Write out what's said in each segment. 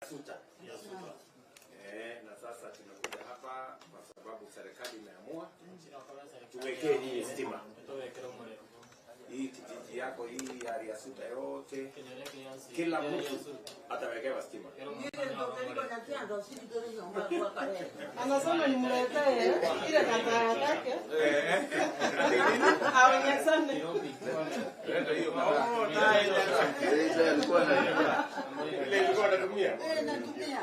Yasuta. Na sasa tumekuja hapa kwa sababu serikali imeamua tuwekee hii stima. Hii kijiji yako hii ya Yasuta yote kila mtu atawekewa stima. Anasema ni mletee ile kata yake. Awanyesane. Ndio hiyo. Ilikuwa anatumia. Natumia.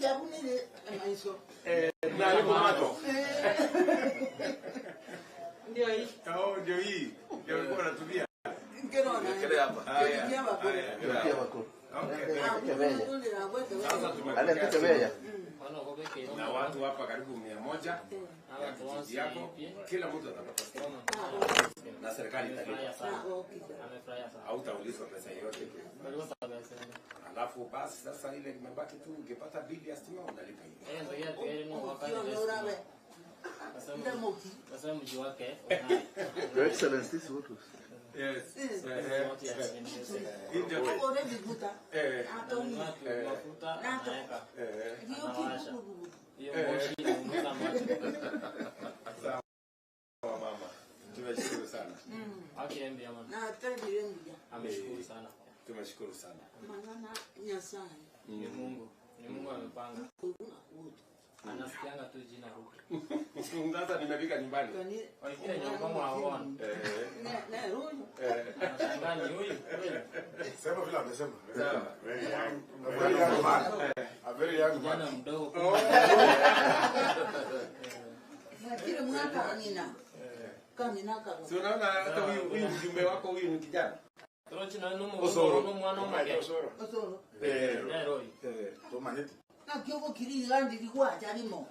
Jabu ni maiso. Na ni mato. Ndio hii. Ndio hii. Ndio alikuwa anatumia. Kile hapa. Na watu hapa karibu 100 ya kijiji yako, kila mtu atapata stima. Na serikali italipa. Hautaulizwa pesa yote. Alafu basi sasa ile imebaki tu ungepata bili ya stima unalipa hiyo. Your Excellency, this photos. Yes. Mama, tumeshukuru sana. Ameshukuru sana. Tumeshukuru sana. Ni Mungu amepanga. Anasikianga tu jina huko. Sasa nimefika nyumbani. Wengine ndio kama hawaona. Anashangani huyu. Sema vile amesema. Very young man. Jana mdogo. Kile mwaka nina. Kanina kama. Sio naona hata huyu mjumbe wako huyu ni kijana. Tochi na numu mwana mmoja. Osoro. Roy. Tomaneti. Na kioko kili landi likuwa jalimo.